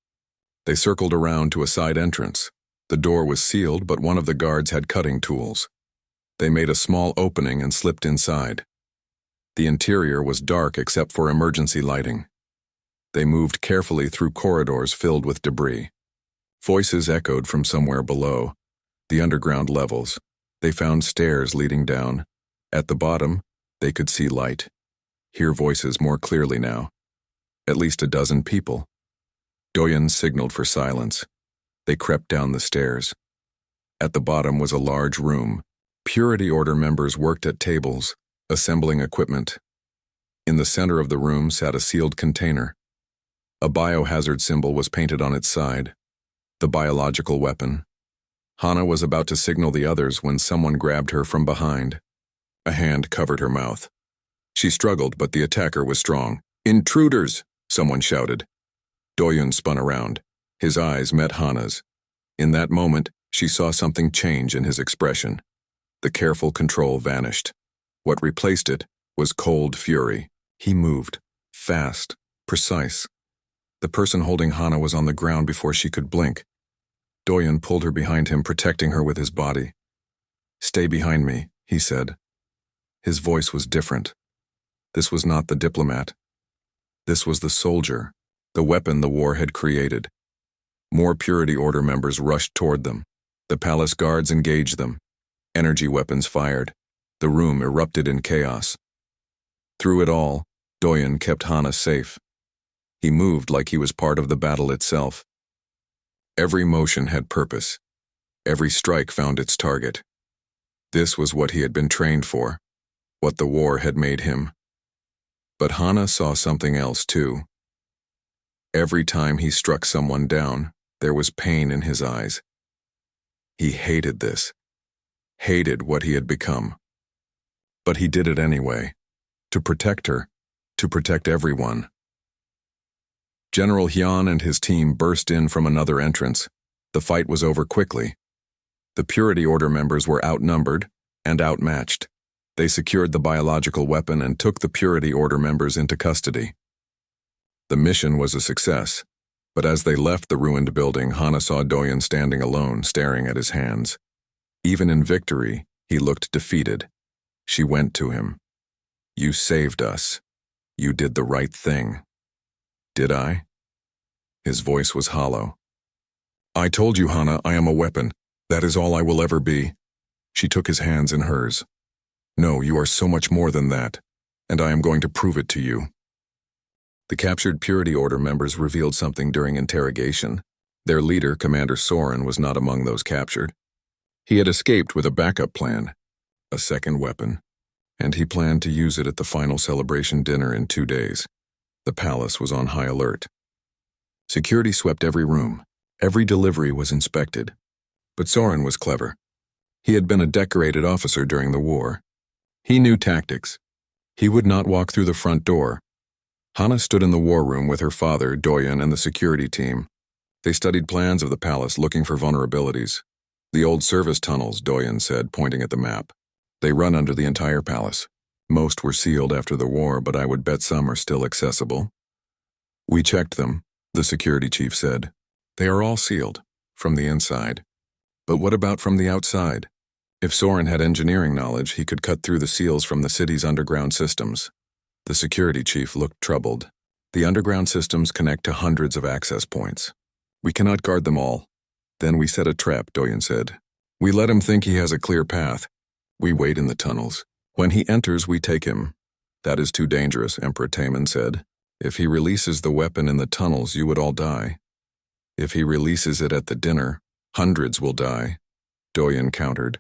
They circled around to a side entrance. The door was sealed, but one of the guards had cutting tools. They made a small opening and slipped inside. The interior was dark except for emergency lighting. They moved carefully through corridors filled with debris. Voices echoed from somewhere below, the underground levels. They found stairs leading down. At the bottom, they could see light. Hear voices more clearly now. At least a dozen people. Doyen signaled for silence. They crept down the stairs. At the bottom was a large room. Purity Order members worked at tables, assembling equipment. In the center of the room sat a sealed container. A biohazard symbol was painted on its side. The biological weapon. Hana was about to signal the others when someone grabbed her from behind. A hand covered her mouth. She struggled, but the attacker was strong. Intruders! Someone shouted. Doyen spun around. His eyes met Hana's. In that moment, she saw something change in his expression. The careful control vanished. What replaced it was cold fury. He moved, fast, precise. The person holding Hana was on the ground before she could blink. Doyen pulled her behind him, protecting her with his body. Stay behind me, he said. His voice was different. This was not the diplomat. This was the soldier, the weapon the war had created. More Purity Order members rushed toward them. The palace guards engaged them. Energy weapons fired. The room erupted in chaos. Through it all, Doyen kept Hana safe. He moved like he was part of the battle itself. Every motion had purpose. Every strike found its target. This was what he had been trained for, what the war had made him. But Hana saw something else too. Every time he struck someone down, there was pain in his eyes. He hated this, hated what he had become. But he did it anyway, to protect her, to protect everyone. General Hion and his team burst in from another entrance. The fight was over quickly. The Purity Order members were outnumbered and outmatched. They secured the biological weapon and took the Purity Order members into custody. The mission was a success, but as they left the ruined building, Hana saw Doyen standing alone, staring at his hands. Even in victory, He looked defeated. She went to him. You saved us. You did the right thing. Did I? His voice was hollow. I told you, Hana, I am a weapon. That is all I will ever be. She took his hands in hers. No, you are so much more than that, and I am going to prove it to you. The captured Purity Order members revealed something during interrogation. Their leader, Commander Soren, was not among those captured. He had escaped with a backup plan, a second weapon, and he planned to use it at the final celebration dinner in 2 days. The palace was on high alert. Security swept every room. Every delivery was inspected. But Soren was clever. He had been a decorated officer during the war. He knew tactics. He would not walk through the front door. Hana stood in the war room with her father, Doyen, and the security team. They studied plans of the palace, looking for vulnerabilities. The old service tunnels, Doyen said, pointing at the map. They run under the entire palace. Most were sealed after the war, but I would bet some are still accessible. We checked them, the security chief said. They are all sealed, from the inside. But what about from the outside? If Soren had engineering knowledge, he could cut through the seals from the city's underground systems. The security chief looked troubled. The underground systems connect to hundreds of access points. We cannot guard them all. Then we set a trap, Doyen said. We let him think he has a clear path. We wait in the tunnels. When he enters, we take him. That is too dangerous, Emperor Taman said. If he releases the weapon in the tunnels, you would all die. If he releases it at the dinner, hundreds will die, Doyen countered.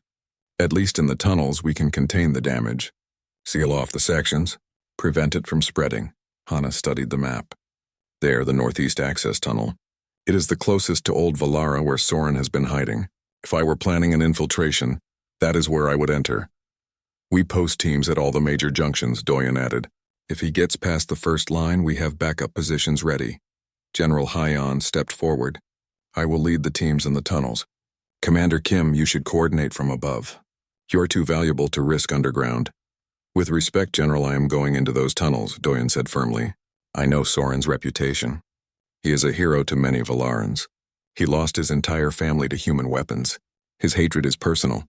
At least in the tunnels, we can contain the damage. Seal off the sections. Prevent it from spreading. Hana studied the map. There, the northeast access tunnel. It is the closest to Old Valara where Soren has been hiding. If I were planning an infiltration, that is where I would enter. We post teams at all the major junctions, Doyen added. If he gets past the first line, we have backup positions ready. General Hyon stepped forward. I will lead the teams in the tunnels. Commander Kim, you should coordinate from above. You're too valuable to risk underground. With respect, General, I am going into those tunnels, Doyen said firmly. I know Soren's reputation. He is a hero to many Valarans. He lost his entire family to human weapons. His hatred is personal.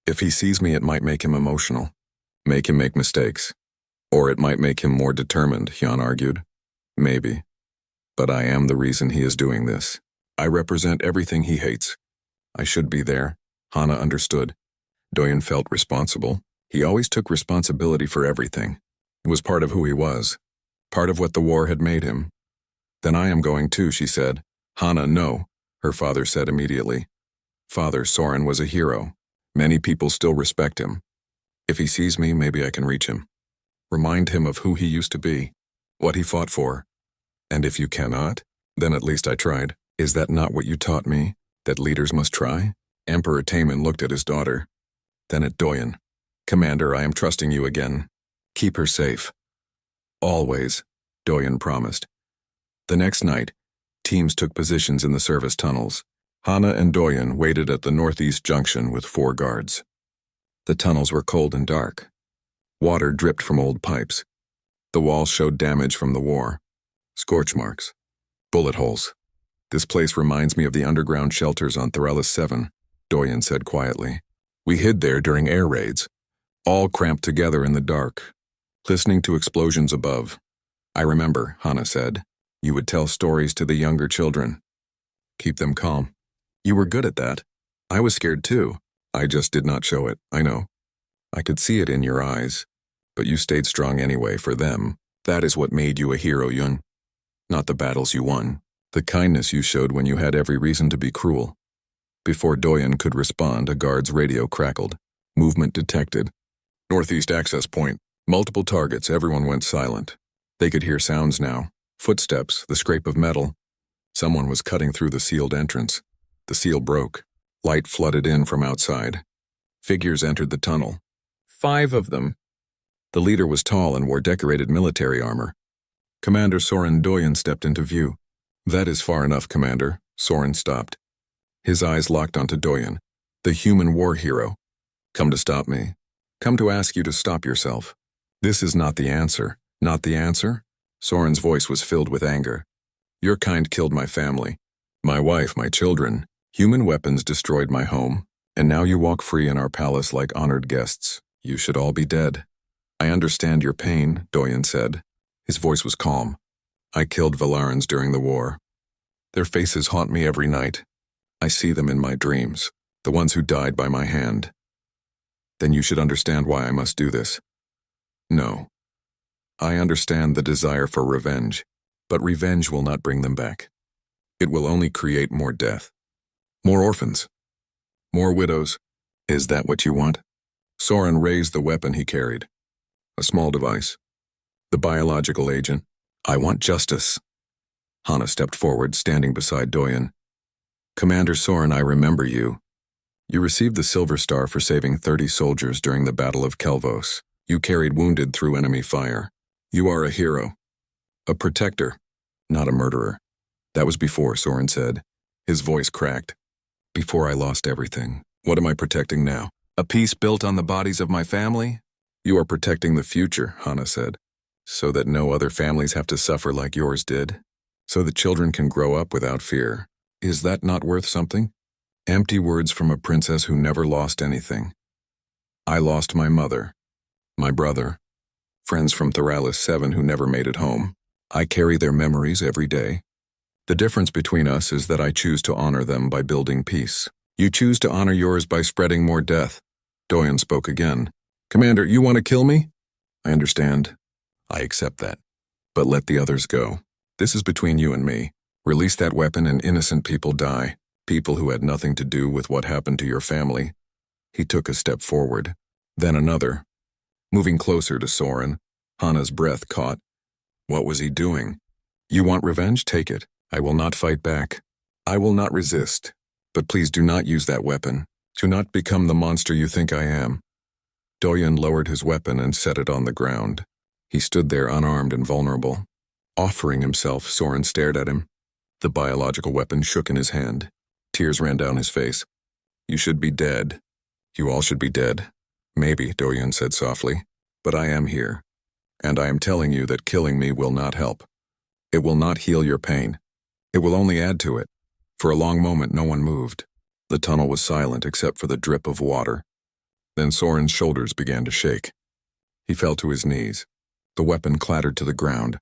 If he sees me, it might make him emotional. Make him make mistakes. Or it might make him more determined, Hyon argued. Maybe. But I am the reason he is doing this. I represent everything he hates. I should be there. Hana understood. Doyen felt responsible. He always took responsibility for everything. It was part of who he was. Part of what the war had made him. Then I am going too, she said. Hana, no, her father said immediately. Father, Soren was a hero. Many people still respect him. If he sees me, maybe I can reach him. Remind him of who he used to be, what he fought for. And if you cannot, then at least I tried. Is that not what you taught me, that leaders must try? Emperor Taman looked at his daughter. Then at Doyen. Commander, I am trusting you again. Keep her safe. Always, Doyen promised. The next night, teams took positions in the service tunnels. Hana and Doyen waited at the northeast junction with 4 guards. The tunnels were cold and dark. Water dripped from old pipes. The walls showed damage from the war. Scorch marks. Bullet holes. This place reminds me of the underground shelters on Thorelis 7, Doyen said quietly. We hid there during air raids, all cramped together in the dark, listening to explosions above. I remember, Hana said. You would tell stories to the younger children. Keep them calm. You were good at that. I was scared too. I just did not show it, I know. I could see it in your eyes. But you stayed strong anyway for them. That is what made you a hero, Yun. Not the battles you won. The kindness you showed when you had every reason to be cruel. Before Doyen could respond, a guard's radio crackled. Movement detected. Northeast access point. Multiple targets, everyone went silent. They could hear sounds now. Footsteps, the scrape of metal. Someone was cutting through the sealed entrance. The seal broke. Light flooded in from outside. Figures entered the tunnel. 5 of them. The leader was tall and wore decorated military armor. Commander Soren Doyen stepped into view. That is far enough, Commander. Soren stopped. His eyes locked onto Doyen, the human war hero. Come to stop me. Come to ask you to stop yourself. This is not the answer. Not the answer? Soren's voice was filled with anger. Your kind killed my family. My wife, my children. Human weapons destroyed my home. And now you walk free in our palace like honored guests. You should all be dead. I understand your pain, Doyen said. His voice was calm. I killed Valarans during the war. Their faces haunt me every night. I see them in my dreams, the ones who died by my hand. Then you should understand why I must do this. No. I understand the desire for revenge, but revenge will not bring them back. It will only create more death. More orphans. More widows. Is that what you want? Soren raised the weapon he carried. A small device. The biological agent. I want justice. Hana stepped forward, standing beside Doyen. Commander Soren, I remember you. You received the Silver Star for saving 30 soldiers during the Battle of Kelvos. You carried wounded through enemy fire. You are a hero. A protector, not a murderer. That was before, Soren said. His voice cracked. Before I lost everything. What am I protecting now? A peace built on the bodies of my family? You are protecting the future, Hana said. So that no other families have to suffer like yours did. So that children can grow up without fear. Is that not worth something? Empty words from a princess who never lost anything. I lost my mother, my brother, friends from Theralis 7 who never made it home. I carry their memories every day. The difference between us is that I choose to honor them by building peace. You choose to honor yours by spreading more death. Doyen spoke again. Commander, you want to kill me? I understand. I accept that. But let the others go. This is between you and me. Release that weapon and innocent people die. People who had nothing to do with what happened to your family. He took a step forward, then another. Moving closer to Soren, Hana's breath caught. What was he doing? You want revenge? Take it. I will not fight back. I will not resist. But please do not use that weapon. Do not become the monster you think I am. Doyen lowered his weapon and set it on the ground. He stood there unarmed and vulnerable. Offering himself, Soren stared at him. The biological weapon shook in his hand. Tears ran down his face. You should be dead. You all should be dead. Maybe, Doyen said softly. But I am here. And I am telling you that killing me will not help. It will not heal your pain. It will only add to it. For a long moment, no one moved. The tunnel was silent except for the drip of water. Then Soren's shoulders began to shake. He fell to his knees. The weapon clattered to the ground.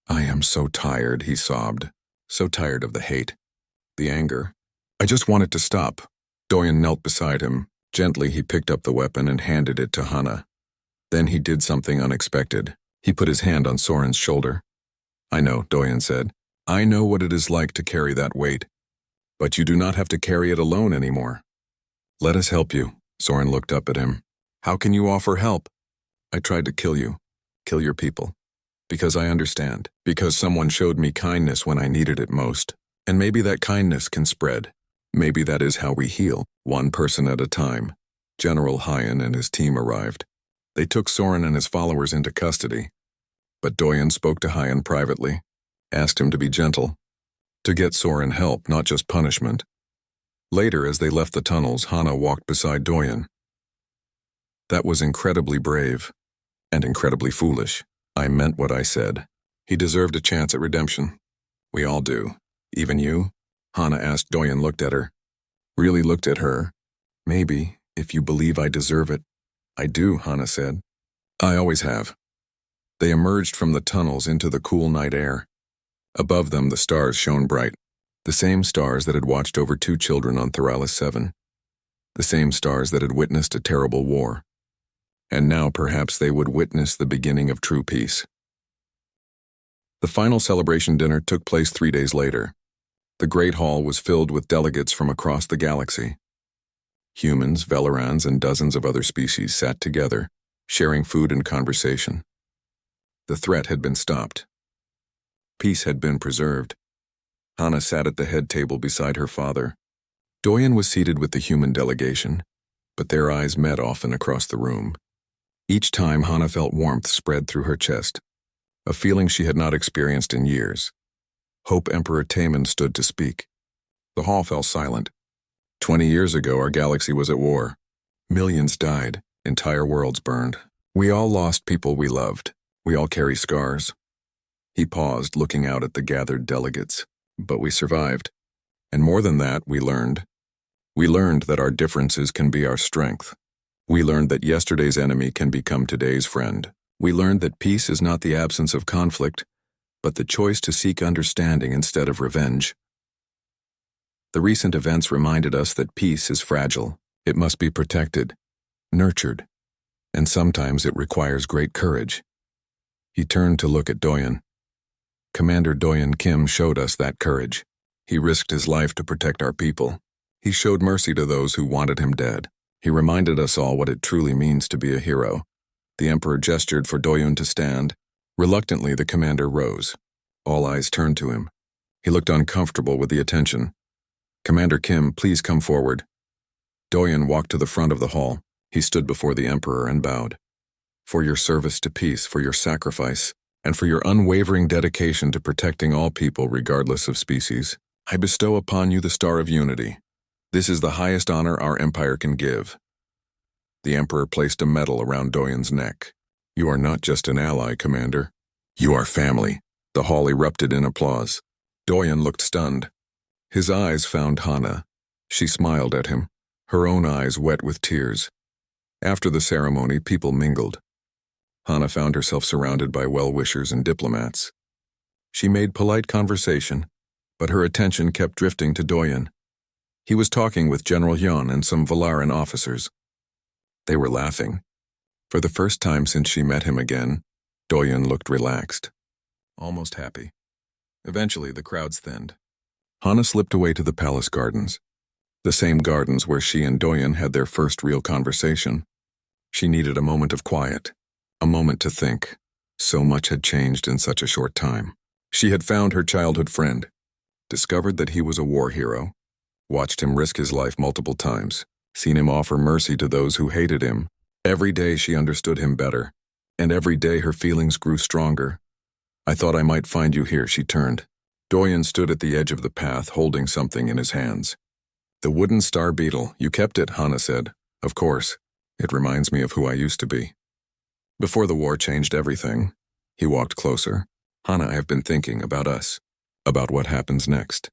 I am so tired, he sobbed. So tired of the hate. The anger. I just want it to stop. Doyen knelt beside him. Gently, he picked up the weapon and handed it to Hana. Then he did something unexpected. He put his hand on Soren's shoulder. I know, Doyen said. I know what it is like to carry that weight. But you do not have to carry it alone anymore. Let us help you. Soren looked up at him. How can you offer help? I tried to kill you. Kill your people. Because I understand. Because someone showed me kindness when I needed it most. And maybe that kindness can spread. Maybe that is how we heal, one person at a time. General Hyan and his team arrived. They took Soren and his followers into custody. But Doyen spoke to Hyan privately, asked him to be gentle, to get Soren help, not just punishment. Later, as they left the tunnels, Hana walked beside Doyen. That was incredibly brave, and incredibly foolish. I meant what I said. He deserved a chance at redemption. We all do. Even you? Hana asked. Doyen looked at her. Really looked at her. Maybe, if you believe I deserve it. I do, Hana said. I always have. They emerged from the tunnels into the cool night air. Above them, the stars shone bright. The same stars that had watched over 2 children on Theralis 7. The same stars that had witnessed a terrible war. And now perhaps they would witness the beginning of true peace. The final celebration dinner took place 3 days later. The Great Hall was filled with delegates from across the galaxy. Humans, Velerans, and dozens of other species sat together, sharing food and conversation. The threat had been stopped. Peace had been preserved. Hana sat at the head table beside her father. Doyen was seated with the human delegation, but their eyes met often across the room. Each time Hana felt warmth spread through her chest, a feeling she had not experienced in years. Hope Emperor Taman stood to speak. The hall fell silent. 20 years ago, our galaxy was at war. Millions died, entire worlds burned. We all lost people we loved. We all carry scars. He paused, looking out at the gathered delegates. But we survived. And more than that, we learned. We learned that our differences can be our strength. We learned that yesterday's enemy can become today's friend. We learned that peace is not the absence of conflict, but the choice to seek understanding instead of revenge. The recent events reminded us that peace is fragile. It must be protected, nurtured, and sometimes it requires great courage. He turned to look at Doyen. Commander Doyen Kim showed us that courage. He risked his life to protect our people. He showed mercy to those who wanted him dead. He reminded us all what it truly means to be a hero. The Emperor gestured for Doyen to stand. Reluctantly, the commander rose. All eyes turned to him. He looked uncomfortable with the attention. Commander Kim, please come forward. Doyen walked to the front of the hall. He stood before the Emperor and bowed. For your service to peace, for your sacrifice, and for your unwavering dedication to protecting all people regardless of species, I bestow upon you the Star of Unity. This is the highest honor our empire can give. The Emperor placed a medal around Doyen's neck. You are not just an ally, Commander. You are family. The hall erupted in applause. Doyen looked stunned. His eyes found Hana. She smiled at him, her own eyes wet with tears. After the ceremony, people mingled. Hana found herself surrounded by well-wishers and diplomats. She made polite conversation, but her attention kept drifting to Doyen. He was talking with General Hyun and some Valaran officers. They were laughing. For the first time since she met him again, Doyen looked relaxed, almost happy. Eventually, the crowds thinned. Hana slipped away to the palace gardens, the same gardens where she and Doyen had their first real conversation. She needed a moment of quiet, a moment to think. So much had changed in such a short time. She had found her childhood friend, discovered that he was a war hero, watched him risk his life multiple times, seen him offer mercy to those who hated him. Every day she understood him better, and every day her feelings grew stronger. I thought I might find you here, she turned. Doyen stood at the edge of the path, holding something in his hands. The wooden star beetle, you kept it, Hana said. Of course. It reminds me of who I used to be. Before the war changed everything. He walked closer. Hana, I have been thinking about us, about what happens next.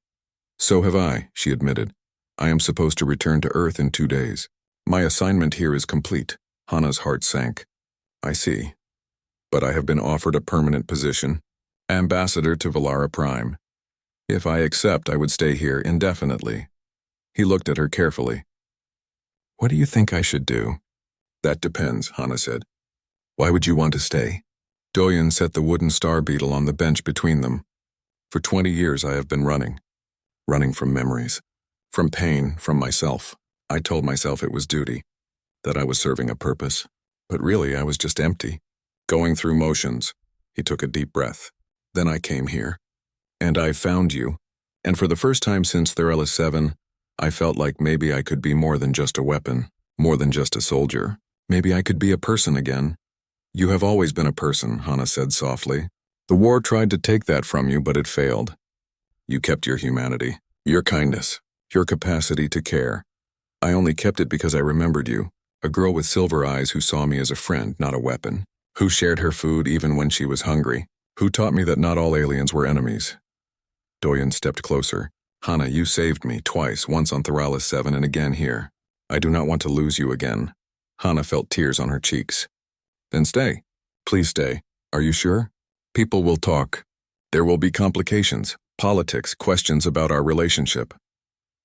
So have I, she admitted. I am supposed to return to Earth in 2 days. My assignment here is complete. Hana's heart sank. I see. But I have been offered a permanent position, ambassador to Valara Prime. If I accept, I would stay here indefinitely. He looked at her carefully. What do you think I should do? That depends, Hana said. Why would you want to stay? Doyen set the wooden star beetle on the bench between them. For 20 years I have been running from memories, from pain, from myself. I told myself it was duty, that I was serving a purpose. But really I was just empty, going through motions. He took a deep breath. Then I came here. And I found you. And for the first time since Thurella 7, I felt like maybe I could be more than just a weapon, more than just a soldier. Maybe I could be a person again. You have always been a person, Hana said softly. The war tried to take that from you, but it failed. You kept your humanity, your kindness, your capacity to care. I only kept it because I remembered you, a girl with silver eyes who saw me as a friend, not a weapon, who shared her food even when she was hungry, who taught me that not all aliens were enemies. Doyen stepped closer. Hana, you saved me twice, once on Theralis 7 and again here. I do not want to lose you again. Hana felt tears on her cheeks. Then stay. Please stay. Are you sure? People will talk. There will be complications, politics, questions about our relationship.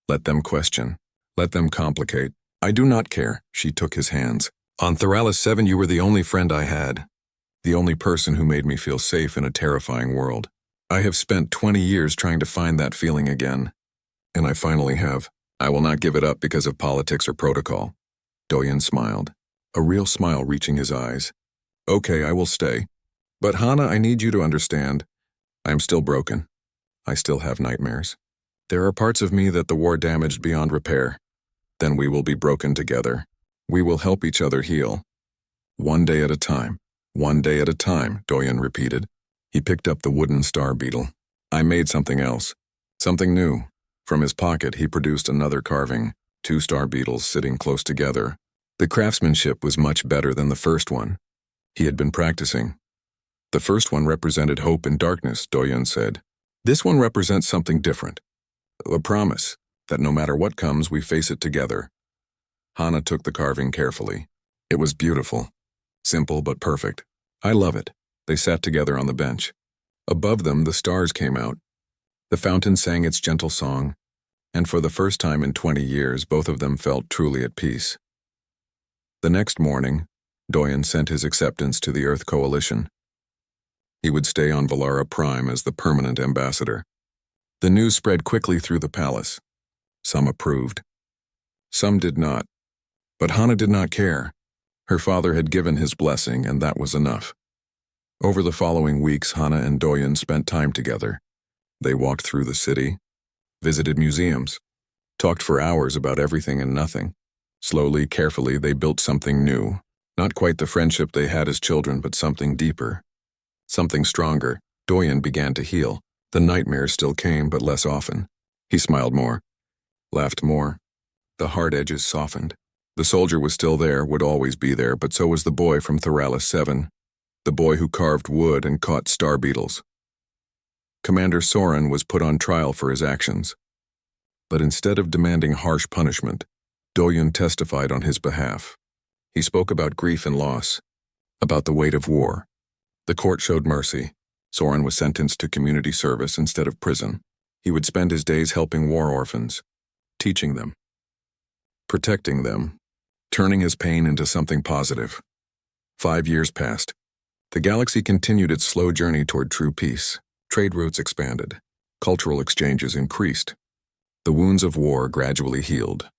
Let them question. Let them complicate. I do not care, she took his hands. On Theralis 7 you were the only friend I had. The only person who made me feel safe in a terrifying world. I have spent 20 years trying to find that feeling again. And I finally have. I will not give it up because of politics or protocol. Doyen smiled, a real smile reaching his eyes. Okay, I will stay. But Hana, I need you to understand. I am still broken. I still have nightmares. There are parts of me that the war damaged beyond repair. Then we will be broken together. We will help each other heal. One day at a time. One day at a time, Doyen repeated. He picked up the wooden star beetle. I made something else. Something new. From his pocket, he produced another carving, 2 star beetles sitting close together. The craftsmanship was much better than the first one. He had been practicing. The first one represented hope in darkness, Doyen said. This one represents something different. A promise. that no matter what comes, we face it together. Hana took the carving carefully. It was beautiful. Simple but perfect. I love it. They sat together on the bench. Above them, the stars came out. The fountain sang its gentle song, and for the first time in 20 years, both of them felt truly at peace. The next morning, Doyen sent his acceptance to the Earth Coalition. He would stay on Valara Prime as the permanent ambassador. The news spread quickly through the palace. Some approved. Some did not. But Hana did not care. Her father had given his blessing, and that was enough. Over the following weeks, Hana and Doyen spent time together. They walked through the city, visited museums, talked for hours about everything and nothing. Slowly, carefully, they built something new. Not quite the friendship they had as children, but something deeper. Something stronger. Doyen began to heal. The nightmares still came, but less often. He smiled more, laughed more. The hard edges softened. The soldier was still there, would always be there, but so was the boy from Thoralis 7, the boy who carved wood and caught star beetles. Commander Soren was put on trial for his actions. But instead of demanding harsh punishment, Doyen testified on his behalf. He spoke about grief and loss, about the weight of war. The court showed mercy. Soren was sentenced to community service instead of prison. He would spend his days helping war orphans, teaching them, protecting them, turning his pain into something positive. 5 years passed. The galaxy continued its slow journey toward true peace. Trade routes expanded. Cultural exchanges increased. The wounds of war gradually healed.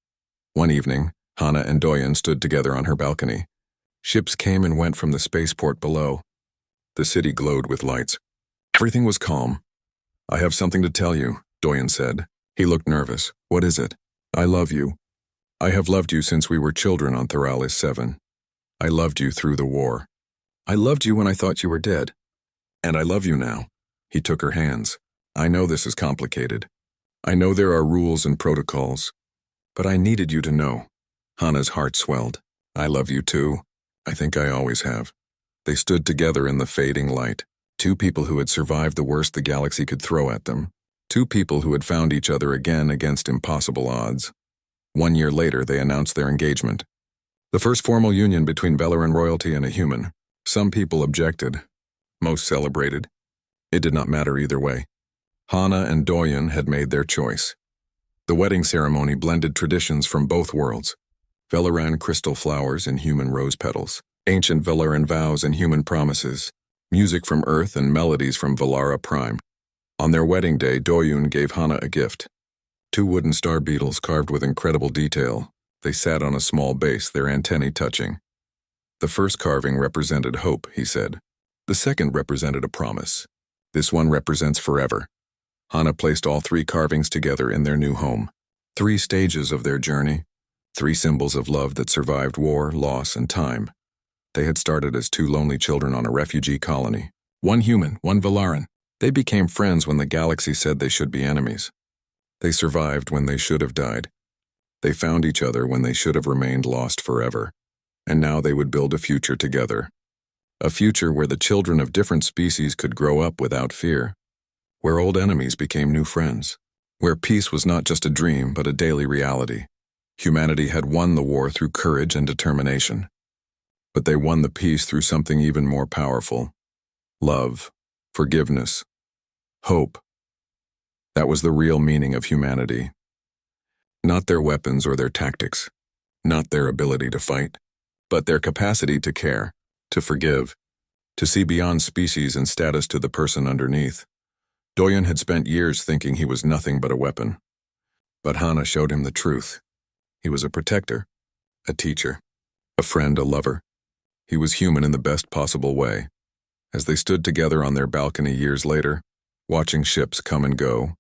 One evening, Hana and Doyen stood together on her balcony. Ships came and went from the spaceport below. The city glowed with lights. Everything was calm. I have something to tell you, Doyen said. He looked nervous. What is it? I love you. I have loved you since we were children on Thoralis 7. I loved you through the war. I loved you when I thought you were dead. And I love you now. He took her hands. I know this is complicated. I know there are rules and protocols. But I needed you to know. Hana's heart swelled. I love you too. I think I always have. They stood together in the fading light. Two people who had survived the worst the galaxy could throw at them. Two people who had found each other again against impossible odds. 1 year later, they announced their engagement. The first formal union between Velaran royalty and a human. Some people objected. Most celebrated. It did not matter either way. Hana and Doyen had made their choice. The wedding ceremony blended traditions from both worlds. Velaran crystal flowers and human rose petals. Ancient Velaran vows and human promises. Music from Earth and melodies from Valara Prime. On their wedding day, Doyen gave Hana a gift. 2 wooden star beetles carved with incredible detail. They sat on a small base, their antennae touching. The first carving represented hope, he said. The second represented a promise. This one represents forever. Hana placed all 3 carvings together in their new home. 3 stages of their journey. 3 symbols of love that survived war, loss, and time. They had started as 2 lonely children on a refugee colony. 1 human, 1 Velaran. They became friends when the galaxy said they should be enemies. They survived when they should have died. They found each other when they should have remained lost forever. And now they would build a future together. A future where the children of different species could grow up without fear. Where old enemies became new friends. Where peace was not just a dream, but a daily reality. Humanity had won the war through courage and determination. But they won the peace through something even more powerful. Love, forgiveness, hope. That was the real meaning of humanity. Not their weapons or their tactics. Not their ability to fight. But their capacity to care, to forgive, to see beyond species and status to the person underneath. Doyen had spent years thinking he was nothing but a weapon. But Hana showed him the truth. He was a protector, a teacher, a friend, a lover. He was human in the best possible way. As they stood together on their balcony years later, watching ships come and go,